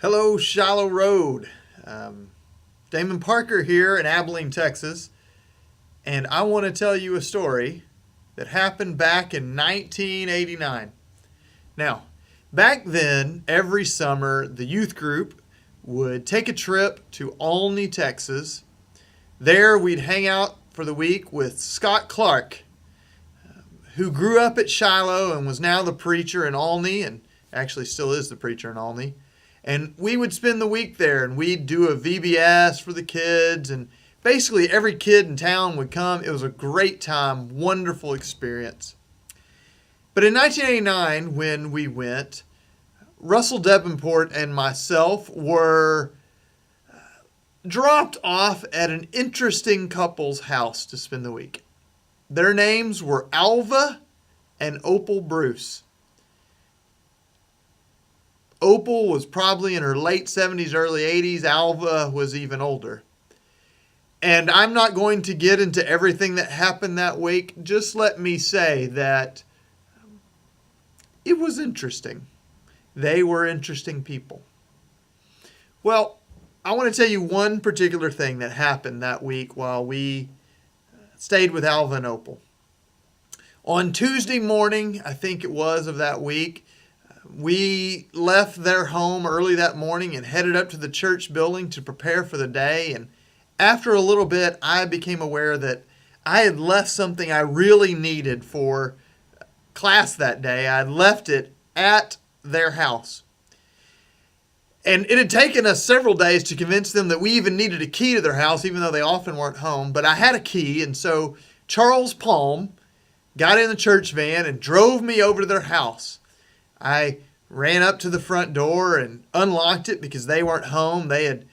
Hello, Shallow Road. Damon Parker here in Abilene, Texas, and I want to tell you a story that happened back in 1989. Now, back then, every summer, the youth group would take a trip to Olney, Texas. There, we'd hang out for the week with Scott Clark, who grew up at Shiloh and was now the preacher in Olney, and actually still is the preacher in Olney. And we would spend the week there, and we'd do a VBS for the kids, and basically every kid in town would come. It was a great time, wonderful experience. But in 1989, when we went, Russell Davenport and myself were dropped off at an interesting couple's house to spend the week. Their names were Alva and Opal Bruce. Opal was probably in her late 70s, early 80s. Alva was even older. And I'm not going to get into everything that happened that week. Just let me say that it was interesting. They were interesting people. Well, I want to tell you one particular thing that happened that week while we stayed with Alva and Opal. On Tuesday morning, I think it was, of that week, we left their home early that morning and headed up to the church building to prepare for the day. And after a little bit, I became aware that I had left something I really needed for class that day. I had left it at their house. And it had taken us several days to convince them that we even needed a key to their house, even though they often weren't home. But I had a key, and so Charles Palm got in the church van and drove me over to their house. I ran up to the front door and unlocked it because they weren't home. They had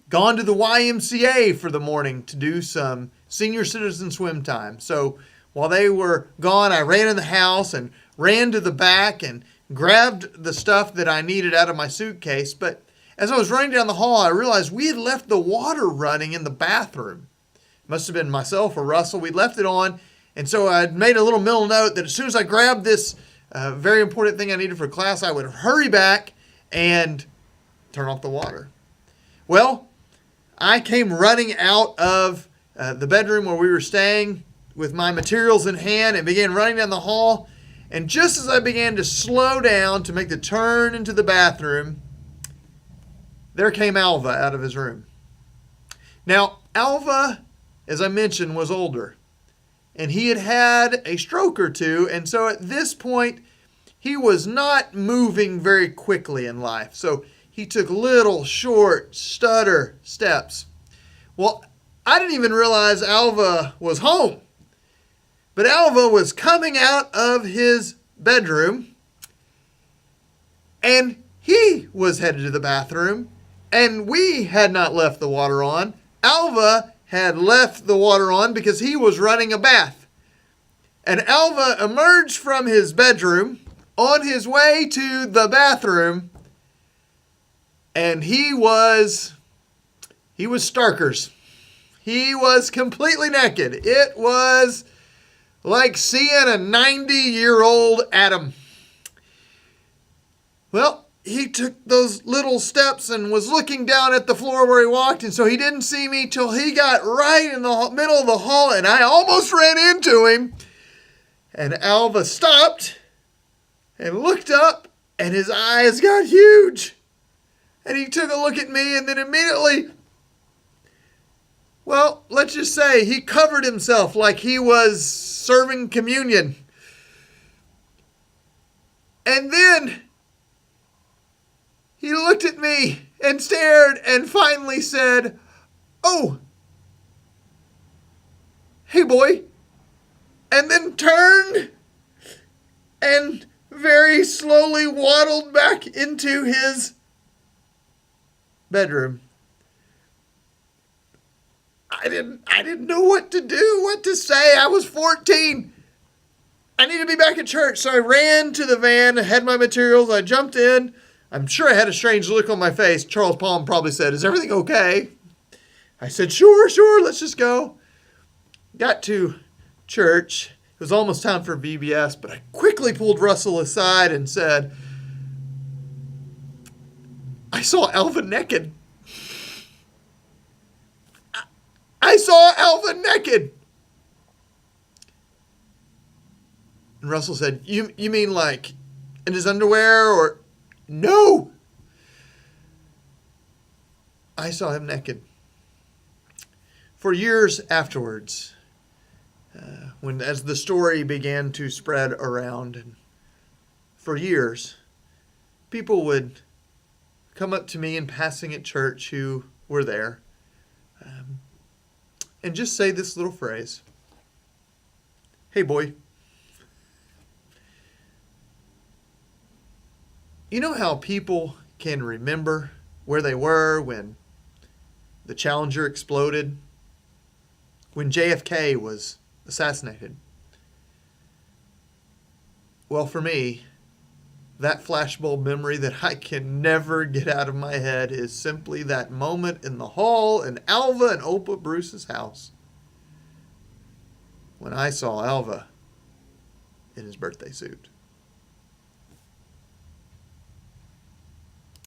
gone to the YMCA for the morning to do some senior citizen swim time. So while they were gone, I ran in the house and ran to the back and grabbed the stuff that I needed out of my suitcase. But as I was running down the hall, I realized we had left the water running in the bathroom. It must have been myself or Russell. We'd left it on. And so I made a little mental note that as soon as I grabbed this very important thing I needed for class, I would hurry back and turn off the water. Well, I came running out of the bedroom where we were staying with my materials in hand and began running down the hall. And just as I began to slow down to make the turn into the bathroom, there came Alva out of his room. Now, Alva, as I mentioned, was older. And he had had a stroke or two. And so at this point, he was not moving very quickly in life. So he took little, short, stutter steps. Well, I didn't even realize Alva was home. But Alva was coming out of his bedroom. And he was headed to the bathroom. And we had not left the water on. Alva had left the water on because he was running a bath. And Alva emerged from his bedroom on his way to the bathroom, and he was starkers. He was completely naked. It was like seeing a 90-year-old Adam. Well, he took those little steps and was looking down at the floor where he walked, and so he didn't see me till he got right in the middle of the hall, and I almost ran into him. And Alva stopped and looked up, and his eyes got huge. And he took a look at me, and then immediately, well, let's just say he covered himself like he was serving communion. And then he looked at me and stared and finally said, "Oh, hey boy," and then turned and very slowly waddled back into his bedroom. I didn't know what to do, what to say. I was 14. I need to be back at church. So I ran to the van, I had my materials, I jumped in. I'm sure I had a strange look on my face. Charles Palm probably said, "Is everything okay?" I said, sure, let's just go. Got to church. It was almost time for VBS, but I quickly pulled Russell aside and said, I saw Alva naked. I saw Alva naked. And Russell said, you mean like in his underwear or? No. I saw him naked. For years afterwards, as the story began to spread around, and for years, people would come up to me in passing at church who were there and just say this little phrase, "Hey, boy, you know how people can remember where they were when the Challenger exploded, when JFK was assassinated? Well, for me, that flashbulb memory that I can never get out of my head is simply that moment in the hall in Alva and Opal Bruce's house when I saw Alva in his birthday suit."